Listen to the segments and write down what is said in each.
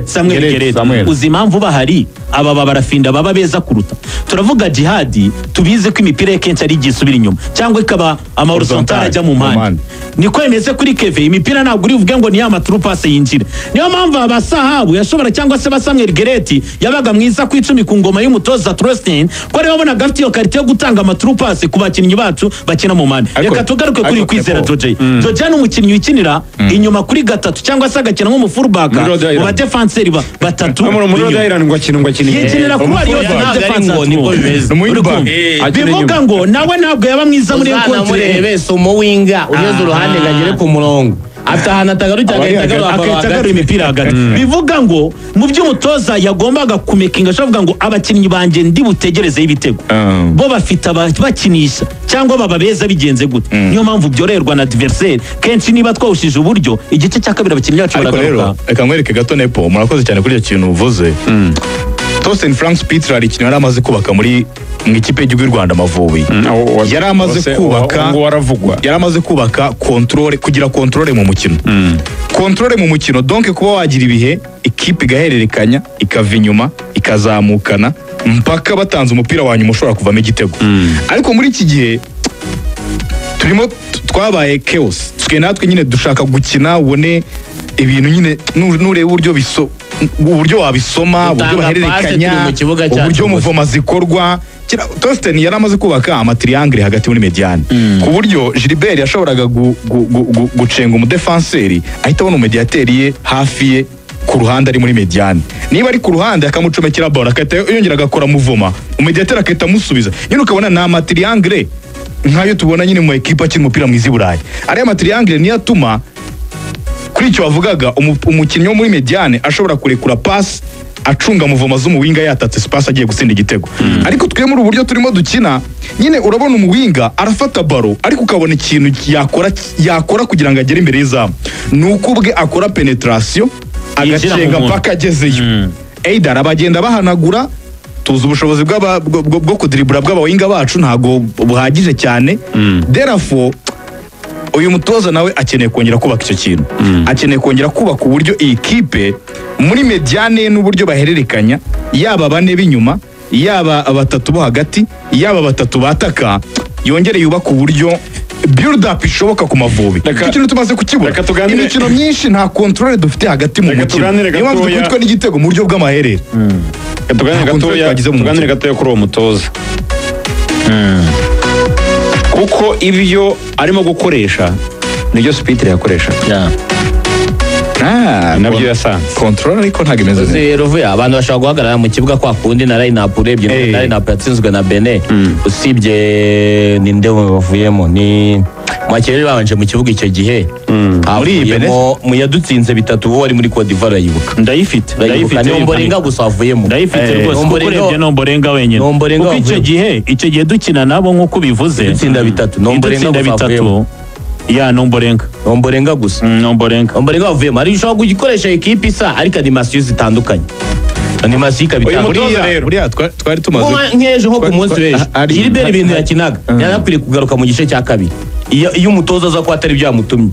Samuel Gerard uzi impamvu bahari aba barafinda baba beza kuruta turavuga jihadi tubize ko imipira kenshi ari gisubira inyuma cyangwa ikaba ama horizontal ajya mu mpande niko yemeze kuri Keve imipira ntabwo uri uvuge ngo ni ama true pass yinjira niyo mpamvu abasahabu yashobora cyangwa se Samuel Gerard yabaga mwiza ku 10 ku ngoma y'umutoza Trustin ko rero babona gafite iyo karite yo gutanga ama true pass ku bakinnyi bacu bakina mu mpande reka tugaruke kuri kwizera Joje ni umukinnyi ukinira inyuma kuri gatatu cyangwa se agakina nko mu fullback mu defenseur batatu muri Iran ngo akinwa yikinira kuba ariyo defense niko bimeze bivuga ngo nawe ntabwo yaba mwiza muri kontre beso mu winga ugeze uruhande ngagere ku murongo afitahana tagaru imipira hagati bivuga ngo mu by'umutoza yagombaga kumekinga shavuga ngo abakinnyi banje ndi butegereze y'ibitego bo bafite abakinisha cyangwa bababeza bigenze gute niyo mpamvu byorerwa na adversaire kenshi niba twawushije uburyo igice cya kabiri abakinnyi bacu baragaruka reka nkwereke gato Nepo murakoze cyane kuri icyo kintu uvuze Tosin Frank Spitzer ari ikintu yaramaze kubaka muri ikipe y'u Rwanda Amavubi yaramaze kubaka control kugira control mu mukino control mu mukino donc kuba wagira ibihe ikipe gahererekanya ikava inyuma ikazamukana mpaka batanze umupira wa nyuma ushobora kuvamo igitego ariko muri iki gihe turimo twabaye chaos twe natwe nyine dushaka gukina ubone ibintu nyine nureba uburyo wabisoma uburyo bahererekanya uburyo muvoma zikorwa Tosten yaramaze kubaka amatriangle hagati muri mediane ku buryo Gilbert yashoboraga gucenga umudefenseri ahita abona umediateri ye hafi ye ku ruhande ari muri mediane niba ari ku ruhande akamucomekera ball akata yongera agakora muvoma umediateri akahita amusubiza nyine ukabona na amatriangle nkayo tubona nyine mu equipe akina umupira mwiza i Burayi ari amatriangle niyo atuma kuri icyo wavugaga umukinnyi wo muri mediane ashobora kurekura pass acunga muvoma z'umuwinga yatatse space agiye gutsinda igitego ariko twe muri uburyo turimo dukina nyine urabona umuwinga arafata baro ariko ukabona ikintu yakora kugira ngo agere imbere y'izamu nuko ubwe akora penetration agacenga mpaka agezeyo Eidar abagenda bahanagura tuzi ubushobozi bwo kudribura bw'abawinga bacu ntago buhagije cyane therefore uyu mutoza nawe akeneye kongera kubaka icyo kintu akeneye kongera kubaka uburyo iyi kipe muri mediane n'uburyo bahererekanya yaba bane b'inyuma yaba abatatu bo hagati yaba batatu bataka yongere yubaka uburyo build up ishoboka ku Mavubi ikintu tumaze kukibura imikino myinshi nta control dufite hagati mu mukino niyo mpamvu dukutwa n'igitego mu buryo bw'amaherere tuganire gatoya kuri uwo mutoza kuko ibyo arimo gukoresha nibyo Spitzer yakoresha nabyo yasanze control ariko ntago imeze neza rero abantu bashaka guhagarara mu kibuga kwa kundi na line-up urebye na line-up yatsinzwe na Benin usibye ninde bavuyemo ni Makere babanje mu kibuga icyo gihe muri Benin mu yadutsinze bitatu wo ari muri Cote d'Ivoire yibuka ndayifite Nomborenga gusa avuyemo ndayifite rwose kurebye Nomborenga wenyine kuko icyo gihe dukina nabo nkuko bivuze dutsinda bitatu Nomborenga avuyemo ya Nomborenga gusa Nomborenga avuyemo ari ushobora kugikoresha equipe isa ariko animation zitandukanye animation ikabitanga buriya twari tumaze nk'ejo nko ku munsi w'ejo Gilbert ibintu yakinaga yarakwiriye kugaruka mu gice cya kabiri iyo umutoza aza ko atari byamutumye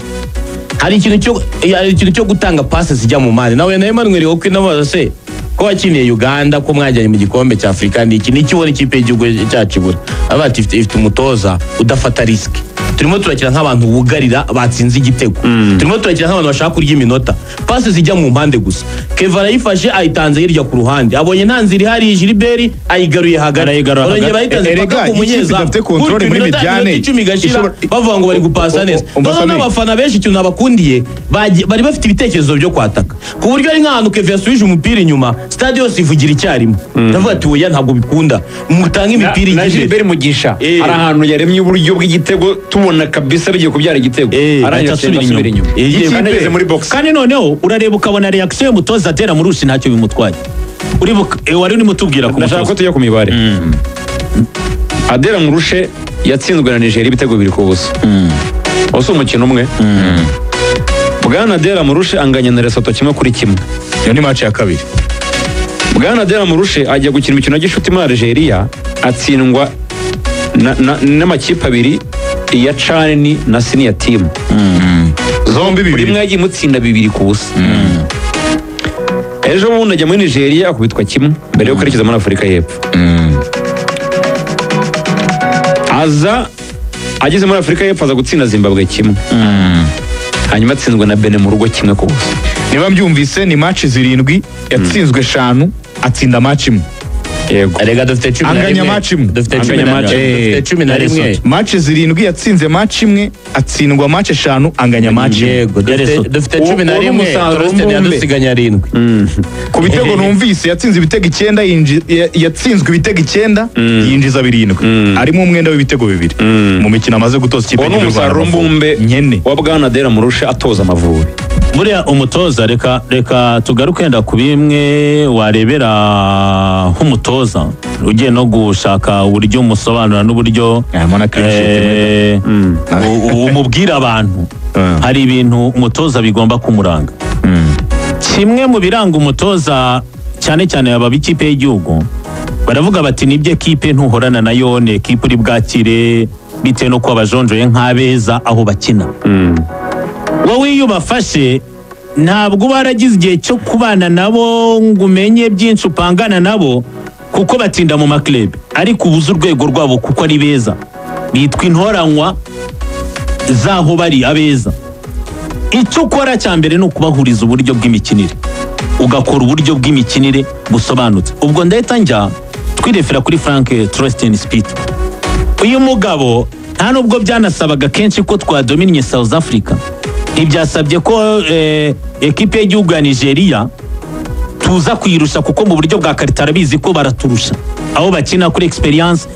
hari ikintu cyo gutanga passe zijya mu mande nawe na Emmanuel Okwi nabaza se ko wakiniye Uganda ko mwajyanye mu gikombe cya Afrika n'iki n'ikibona ikipe y'igihugu cyacu ibura abati ifite umutoza udafata risk turimo turakira nk'abantu bugarira batsinze igitego turimo turakira nk'abantu bashaka kurya iminota passe zijya mu mpande gusa Keva yifashe ayitanze hirya ku ruhande abonye ntanziri hari Gilbert ayigaruye hagati barongera bayitanze paka ku munyeza afite control muri mediane bavuga ngo bari gupasa neza none abafana benshi ikintu abakundiye bari bafite ibitekerezo byo kwataka ku buryo ari nk'ahantu Keva yasubije umupira inyuma stade yose ivugira icyarimwe ndavuga ati oya ntabwo bikunda mutanga imipira igihe Gilbert Mugisha ari ahantu yaremye uburyo bw'igitego tubona kabisa bigiye kubyara igitego arangije asubira inyuma yigeze muri box kandi noneho urareba ukabona reaction y'umutoza atera mu rushi ntacyo bimutwaye wari urimo tubwira ku mutoza ko tujya ku mibare Adera Murushe yatsinzwe na Nigeria ibitego 2-0 wose umukino umwe Bwana Adera Murushe anganya na Lesotho 1-1 iyo ni match ya kabiri Bwana Adera Murushe ajya gukina imikino ya gishuti muri Algeria atsindwa n'amakipe abiri iya Chani na Senior Team zombi bibiri rimwe yagiye mutsinda 2-0 ejo bundi ajya muri Nigeria akubitwa kimwe mbere yo kwerekeza muri Afurika y'Epfo. Aza ageze muri Afurika y'Epfo aza gutsinda Zimbabwe kimwe, hanyuma atsinzwe na Benin mu rugo kimwe ku busa. Niba mbyumvise ni match 7 yatsinzwe 5 atsinda match imwe. Yego. Erega dufite 10 anganya match imwe. Dufite 11 match 7 yatsinze match imwe atsindwa match 5 anganya match imwe. Yego. Dufite 11 Torsten yadusiganya 7. Ku bitego numvise yatsinze ibitego 9 yatsinzwe ibitego 9 yinjiza 7. Arimo umwenda w'ibitego 2 mu mikino amaze gutoza ikipe y'u Rwanda. Umusaruro mbumbe nyene wa Bwana Dera Murushe atoza Amavubi. Buriya umutoza reka tugaruke wenda ku bimwe warebera nk'umutoza ugiye no gushaka uburyo umusobanura n'uburyo umubwira abantu. Hari ibintu umutoza bigomba kumuranga. Kimwe mu biranga umutoza cyane cyane aba b'ikipe y'igihugu baravuga bati nibyo ekipe ntuhorana nayo, ni ekipe uri bwakire bitewe no kuba bajonjoye nk'abeza aho bakina. Wowe iyo ubafashe ntabwo uba waragize igihe cyo kubana nabo ngo umenye byinshi upangana nabo kuko batinda mu maklebe, ariko ubuze urwego rwabo kuko ari beza, bitwa intoranywa zaho bari abeza. Icyo ukora cya mbere ni ukubahuriza uburyo bw'imikinire, ugakora uburyo bw'imikinire busobanutse. Ubwo ndahita njya twirefera kuri Frank Trosten Spit. Uyu mugabo nta nubwo byanasabaga kenshi ko twadominye South Africa, ntibyasabye ko ekipe y'igihugu ya Nigeria tuza kuyirusha kuko mu buryo bwa karita arabizi ko baraturusha aho bakina kuri experience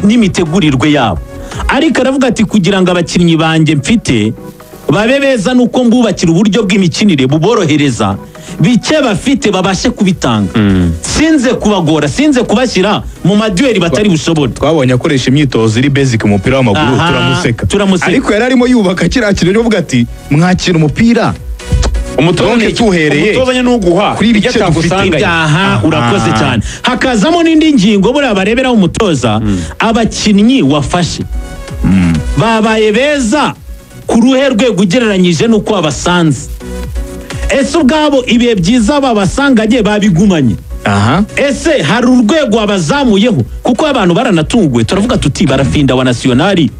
n'imitegurirwe yabo. Ariko aravuga ati kugira ngo abakinnyi banjye mfite babe beza nuko mbubakira uburyo bw'imikinire buborohereza, bike bafite babashe kubitanga. Sinze kubagora, sinze kubashyira mu madueli batari bushobora. Twabonye akoresha imyitozo iri basic umupira w'amaguru turamuseka. Ariko yari arimo yubaka kiriya kintu cyo kuvuga ati mwakira umupira umutoza tuhereye umutoza n'uguha kuri bike dufite. Urakoze cyane. Hakazamo n'indi ngingo buriya bareberaho umutoza, abakinnyi wafashe babaye beza ku ruhe rwego ugereranyije n'uko abasanze. Ese ubwabo ibihe byiza babasanganye babigumanye. Ese hari urwego abazamuyeho kuko abantu baranatunguwe. Turavuga tuti barafinda wa nationali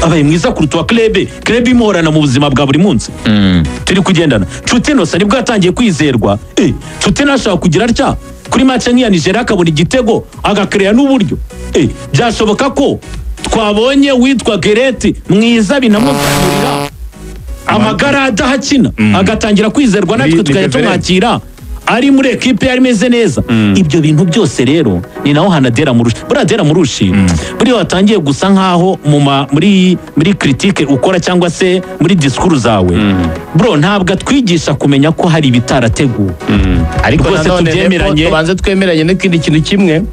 abaye mwiza kuruta wa club imorana mu buzima bwa buri munsi. Turi kugendana. Nshuti Innocent nibwo yatangiye kwizerwa. Nshuti nashaka kugira atya kuri match nk'iya Nigeria akabona igitego agakereya n'uburyo. Byashoboka ko twabonye witwa Gereti mwiza binamugurira amagara adahakina agatangira kwizerwa natwe tukajya tumwakira ari muri ekipe yari meze neza. Ibyo bintu byose rero ni naho Hanadera Murushe. Buriya Dera Murushe buriya watangiye gusa nkaho muri critique ukora cyangwa se muri discours zawe bro, ntabwo atwigisha kumenya ko hari ibitarateguwe. Ariko nanone tubanze twemeranye n'ikindi kintu kimwe,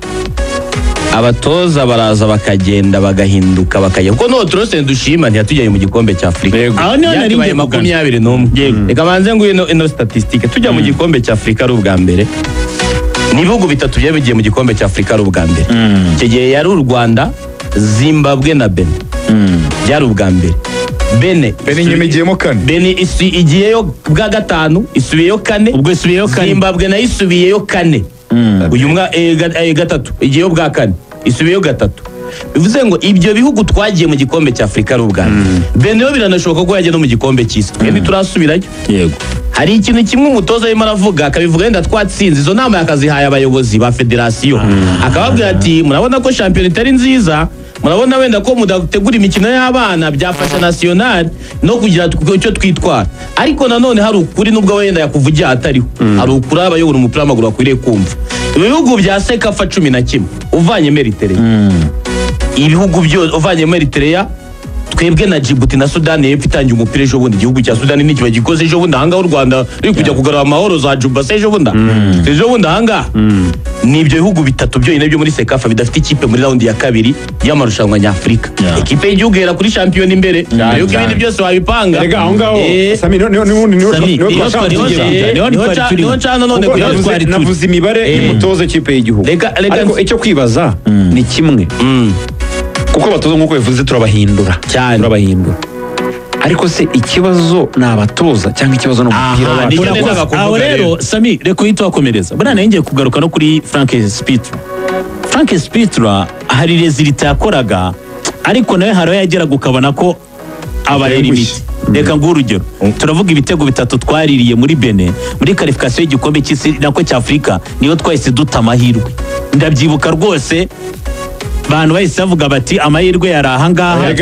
abatoza baraza bakagenda bagahinduka bakajya kuko no Trosten dushima ntiyatujyanye mu gikombe cya Afrika. Aho niho nari ngiye 21. Reka banze ngo ino statistique tujya mu gikombe cya Afrika ari ubwa mbere. Nibihugu bitatu byabigiye mu gikombe cya Afrika ari ubwa mbere. Icyo gihe yari u Rwanda, Zimbabwe na Benin. Byari ubwa mbere. Benin nyemegiyemo 4. Benin igiyeyo bwa gatanu, isubiyeyo 4. Ubwo isubiyeyo 4. Zimbabwe nayo isubiyeyo 4. Uyu gatatu igiyeyo bwa 4 isubiyeyo 3. Bivuze ngo ibyo bihugu twagiye mu gikombe cya Afrika ari ubwa mbere. Benin yo biranashoboka ko yajya no mu gikombe cy'isi. Kandi turasubirayo. Yego. Hari ikintu kimwe umutoza arimo aravuga akabivuga yenda twatsinze izo nama yakazihaye abayobozi ba federasiyo. Akababwira ati murabona ko shampiyona itari nziza, murabona wenda ko mudategura imikino y'abana byafasha national no kugira icyo twitwara. Ariko nanone hari ukuri nubwo wenda yakuvugira atariho. Hari ukuri abayobora umupira w'amaguru akwiriye kumva. Ibihugu bya Sekafa 11 uvanye Eritrea. Ibihugu byose uvanye Eritrea, twebwe na Djibouti na Sudan y'Epfo itangiye umupira ejo bundi. Igihugu cya Sudan ni kiba gikoze ejo bundi ahangaha u Rwanda ruri kujya kugarura amahoro za Juba se ejo bundi. Ejo bundi ahangaha ni ibyo bihugu bitatu byonyine byo muri Sekafa bidafite ikipe muri round ya kabiri y'amarushanwa nyafurika. Ekipe y'igihugu era kuri champion imbere. Yuko ibindi byose wabipanga. Rega aho ngaho Sami navuze imibare y'umutoza ikipe y'igihugu. Ariko icyo kwibaza ni kimwe. Kuko batoza nkuko bivuze turabahindura. ariko se ikibazo ni abatoza cyangwa ikibazo ni umupira wacu? Aho rero Sami reka uhita wakomereza buriya nayo ngiye kugaruka no kuri Frank Spitra hari rezilita yakoraga ariko nawe hari aho yageraga ukabona ko abarera imiti. Reka nguhe urugero, turavuga ibitego 3 twaririye muri Benin muri qualification y'igikombe cy'isi nako cy'Afrika, niyo twahise duta amahirwe. Ndabyibuka rwose abantu bahise bavuga bati amahirwe yari aha ngaha.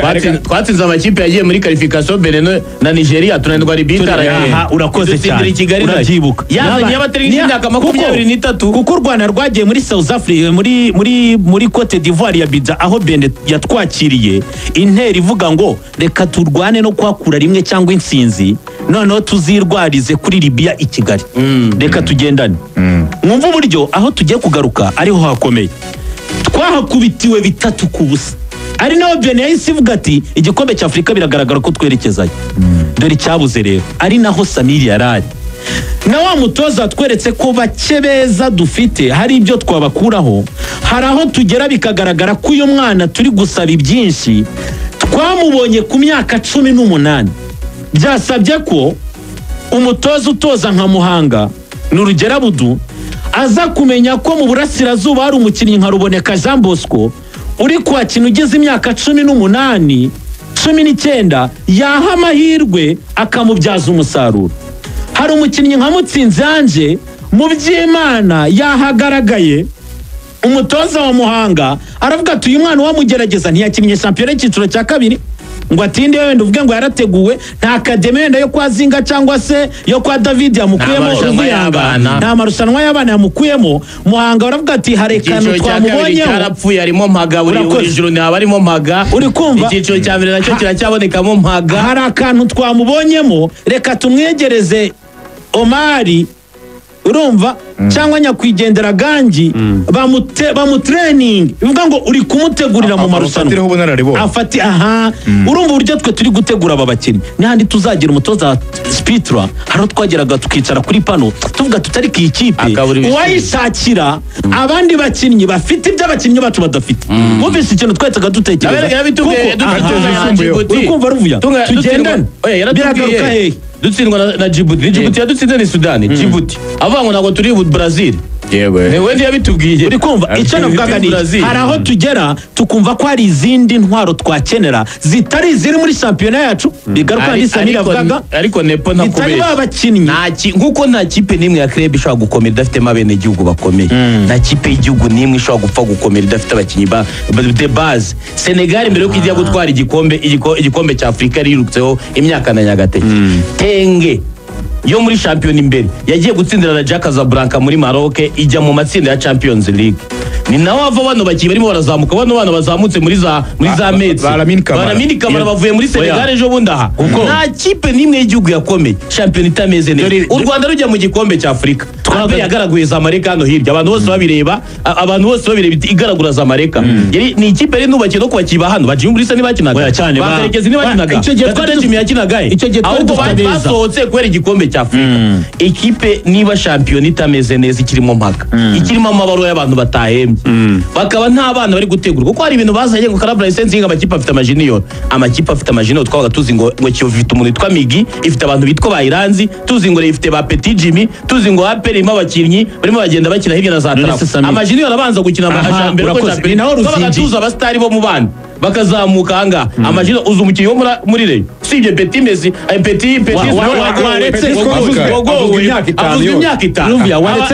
Twatsinze amakipe yagiye muri qualification Benin na Nigeria tunanirwa Libita. Urakoze cyane, urabyibuka. Yazanye abatari y'imyaka 23 kuko u Rwanda rwagiye muri South Africa muri Cote d'Ivoire ya Bidza aho Benin yatwakiriye intera ivuga ngo reka turwane no kwakura rimwe cyangwa insinzi noneho tuzirwarize kuri Libya i Kigali. Reka tugendane. Mwumva uburyo aho tugiye kugaruka ariho hakomeye. Twahakubitiwe 3-0 ari naho Benin yahise ivuga ati igikombe cy'Afrika biragaragara ko twerekezayo. Dore icyabuze rero ari naho Samir yarari na wa mutoza tweretse ko bake beza dufite hari ibyo twabakuraho, hari aho tugera bikagaragara ko uyu mwana turi gusaba ibyinshi. Twamubonye ku myaka 18 byasabye ko umutoza utoza nka Muhanga n'urugero Budu aza kumenya ko mu burasirazuba hari umukinnyi nka Ruboneka Jean Bosco uri kwakina ugeze imyaka 18 19 yaha amahirwe akamubyaza umusaruro. Hari umukinnyi nka Mutsinzi Anje mu by'Imana yahagaragaye, umutoza wa Muhanga aravuga ati uyu mwana wamugerageza ntiyakinnye shampiyona y'icyiciro cya 2 ngo atinde wenda uvuge ngo yarateguwe nta academy wenda yo kwa Zinga cyangwa se yo kwa David yamukuyemo nta marushanwa y'abana yamukuyemo. Muhanga baravuga ati harekano twamubonyeho yarapfuye arimo Mpaga buri joro ni abarimo Mpaga. Uri kumva icyiciro cya mbere nacyo kiracyabonekamo Mpaga. Hari akantu twamubonyemo, reka tumwegereze Omari urumva cyangwa nyakwigendera Gangi bamutraining bivuga ngo uri kumutegurira mu marushanwa afati urumva uburyo twe turi gutegura aba bakinnyi n'ahandi tuzagira umutoza Spitra. Hano twageraga tukicara kuri pano tuvuga tutari ki ikipe uwayishakira abandi bakinnyi bafite iby'abakinnyi bacu badafite. Muvise ikintu twahitaga dutekereza uri kumva ruvuya tugendane biragaruka hehe dutsindwa na Djibouti. Djibouti yadutsinze ni Sudani. Djibouti avango ntabwo turi Brazil. Yewe newe yabitubwiye. Uri kumva icyo navugaga ni hari aho tugera tukumva ko hari izindi ntwaro twakenera zitari ziri muri shampiyona yacu. Bigaruka ni Samir avugaga ariko nepo ntakubeshye abakinnyi nkuko nta kipe nimwe ya club ishobora gukomera idafite mabene igihugu bakomeye. Nta kipe y'igihugu nimwe ishobora gupfa gukomera idafite abakinnyi de base. Senegal mbere yo kujya gutwara igikombe cya Afrika yirutseho imyaka na Nyagateke. Tenge yo muri shampiyona imbere yagiye gutsindira na Jack Casablanca muri Maroc ijya mu matsinda ya Champions League. Ni nawe ava bano bakiye barimo barazamuka bano bazamutse muri za Metz. Baramini Kamara bavuye muri Senegal ejo bundaha. Nta kipe nimwe y'igihugu yakomeye shampiyona itameze neza. U Rwanda rujya mu gikombe cya Afrika twabwe yagaraguye za Amerika hano hirya abantu bose babireba igaragura za Amerika. Ni ikipe rero nubakiye no kwakiba hano baje muri Sani bakinaga baterekeza ni bakinaga icyo gihe twari tumi yakinaga icyo gihe twari basohotse kwera igikombe cya Afrika. Ikipe niba shampiyona itameze neza ikirimo mpaka ikirimo amabaro y'abantu batahembye bakaba nta bana bari gutegura kuko hari ibintu bazanye ngo Club License amakipe afite amajinio twabaga tuzi ngo Kiyovu ifite umuntu witwa Migi ifite abantu bitwa Bayiranzi tuzi ngo ifite ba Petit Jimmy tuzi ngo APR irimo abakinnyi barimo bagenda bakina hirya na za Trap. Amajinio arabanza gukina amajambere ko twabaga tuzi abastari bo mu bana bakazamuka anga amajino uzu umukinnyi wo muri Rayon sibye Petit Messi Petit imyaka 5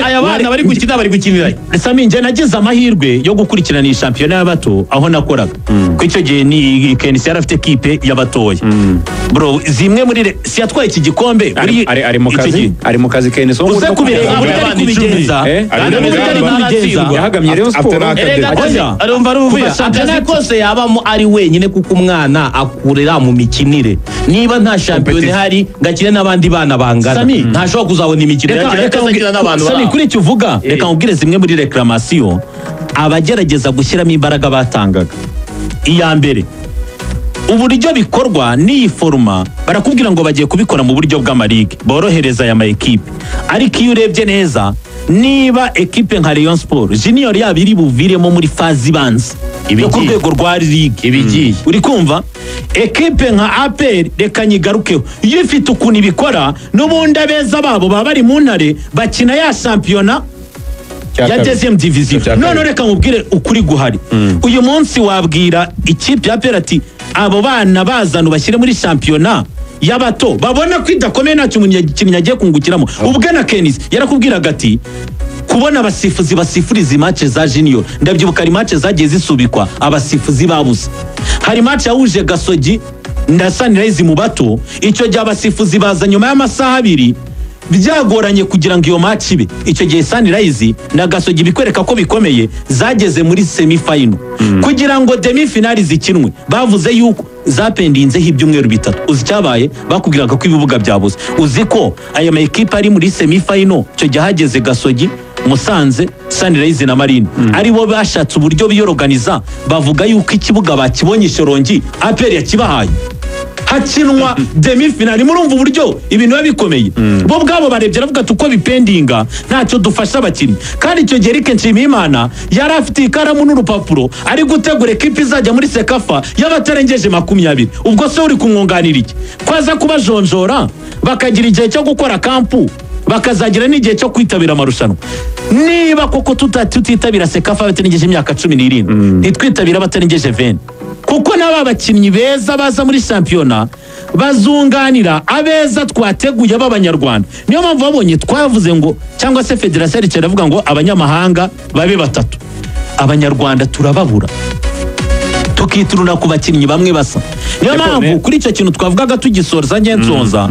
aya bana bari gukinira. Sami nje nagize amahirwe yo gukurikirana iyi shampiyona y'abato aho nakoraga ko icyo gihe ni Kenisi yarafite equipe y'abatoya bro zimwe muri si yatwaye iki gikombe ari mu kazi Kenisi uze kubireba kubigenza yahagamye Rayon Sport arumva ruvuya akazi kose yaba ari wenyine kuko umwana akurira mu mikinire. Niba nta shampiyona ihari ngakine n'abandi bana bangana ntashobora kuzabona imikino yakina n'abantu. Sami kuri icyo uvuga reka nkubwire zimwe muri reclamation abagerageza gushyiramo imbaraga batangaga. Iya mbere uburyo bikorwa n'iyi foruma barakubwira ngo bagiye kubikora mu buryo bw'amaligue borohereza aya ma equipe, ariko iyo urebye neza niba equipe nka Rayon Sport junior yabo iri buviremo muri fazi ibanza yo ku rwego rwa ligue ibigiye uri kumva ekipe nka APR reka nyigarukeho iyo ifite ukuntu ibikora n'ubundi abeza babo baba bari mu ntare bakina ya shampiyona ya deuxième division none reka nkubwire ukuri guhari uyu munsi wabwira ikipe ya APR ati abo bana bazana bashyire muri shampiyona y'abato babona ko idakomeye ntacyo umuntu yagiye kungukiramo ubwe na Kenis yarakubwiraga ati kubona abasifuzi basifuriza match za junior ndabyibuka ari match zagiye zisubikwa abasifuzi babuze hari match yahuje Gasogi na Sunrise mu bato icyo gihe abasifuzi baza nyuma y'amasaha abiri byagoranye kugira ngo iyo match ibe icyo gihe Sunrise na Gasogi bikwereka ko bikomeye zageze muri semi final kugira ngo demi finale zikinwe bavuze yuko zapendinzeho ibyumweru bitatu uzi cyabaye bakubwiraga ko ibibuga byabuze uzi ko aya ma equipe ari muri semi final cyo gihe hageze Gasogi Musanze Sunrise na Marine aribo bashatse uburyo biyoroganiza bavuga yuko ikibuga bakibonye Shorongi APR yakibahaye hakinwa demi finale murumva uburyo ibintu biba bikomeye bo bwabo barebye aravuga uko bipendinga ntacyo dufasha abakinnyi kandi icyo gihe Eric Nshimiyimana yari afite ikaramu n'urupapuro ari gutegura ekipe izajya muri Sekafa y'abatarengeje 20 ubwo se uri kumwunganira iki kwaza kubajonjora bakagira igihe cyo gukora kampu bakazagira n'igihe cyo kwitabira amarushanwa niba koko tutitabira Sekafa batarengeje imyaka 17 nitwitabira batarengeje 20 kuko n'aba bakinnyi beza baza muri shampiyona bazunganira abeza twateguye b'abanyarwanda niyo mpamvu babonye twavuze ngo cyangwa se federasiyo yari avuga ngo abanyamahanga babe 3 abanyarwanda turababura tukituruna ku bakinnyi bamwe basa niyo mpamvu kuri icyo kintu twavugaga tugisorza ngensonza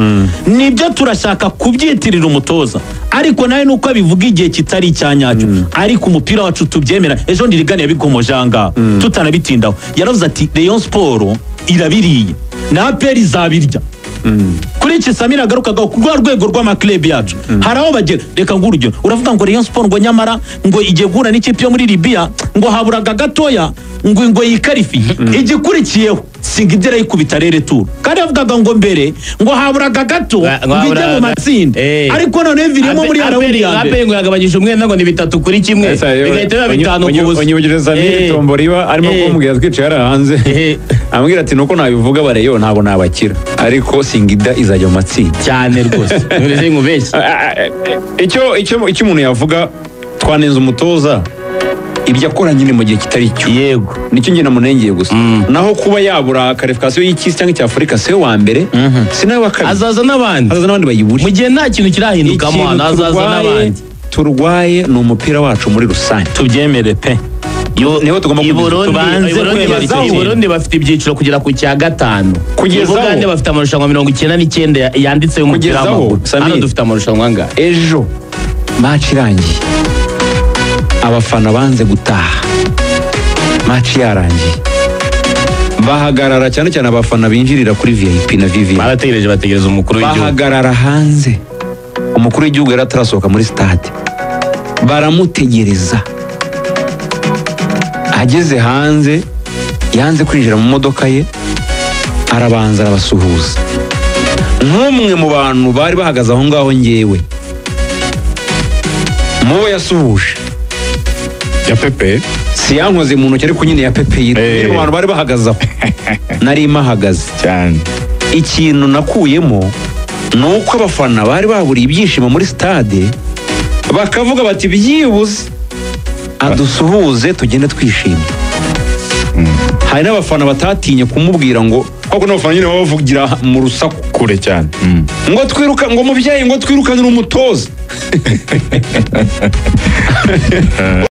nibyo turashaka kubyitirira umutoza ariko nawe nuko abivuga igihe kitari icyanyacyo ariko umupira wacu tubyemera ejo ndirigane yabikomoje anga tutanabitindaho yaravuze ati Rayon Sport irabiriye na APR izabirya kuri iki Samira agarukaga ku rwego rw'amaklub yacu haraho bagera reka ngurugero uravuga ngo Rayon Sport ngo nyamara ngo igiye gura n'ikipe yo muri Libya ngo haburaga gatoya ngo yikarifi igikurikiyeho singidera yikubita rere tour kandi avugaga ngo mbere ngo haburaga gato bijye mu matsinda ariko none virimo muri arawundi APR ngo yagabanyije umwenda ngo ni 3 kuri kimwe bigahita biba 5 ku busa unyibugiriza Tomboriba arimo kumubwira twicaye hanze amubwira ati nuko nabivuga bareyo ntabwo nabakira ariko singida izajya mu matsinda cyane rwose nureze nkubeshye icyo umuntu yavuga twanenze umutoza ibyo akora nyine mu gihe kitari cyo yego nicyo njye namunengeye gusa naho kuba yabura karifikasiyo y'ikisi cyangwa cy'Afurika se wa mbere sinawe wa kabiri azaza n'abandi bayiburi mu gihe nta kintu kirahindukamo azaza n'abandi turwaye ni umupira wacu muri rusange tubyemere pe niho tugomba Burundi bafite ibyiciro kugera ku cya 5 kugeza Uganda bafite amarushanwa 99 yanditseho umupira w'amaguru hano dufite amarushanwa angahe ejo match irangiye abafana banze gutaha match yarangiye bahagarara cyane cyane abafana binjirira kuri VIP na VV bategereje umukuru w'igihugu bahagarara hanze umukuru w'igihugu yari atarasohoka muri stade baramutegereza ageze hanze yanze kwinjira mu modoka ye arabanza arabasuhuza nk'umwe mu bantu bari bahagaze aho ngaho ngewe mubo yasuhuje ya Pepe si yankoze mu ntoki ariko nyine ya Pepe yiri mu bantu bari bahagaze aho nari mahagaze cyane ikintu nakuyemo ni uko abafana bari baburiye ibyishimo muri stade bakavuga bati byibuze adusuhuze tugende twishimye hari n'abafana batatinye kumubwira ngo kuko n'abafana nyine bavugira mu rusaku kure cyane ngo twiruka ngo mubyeyi ngo twirukanire umutoza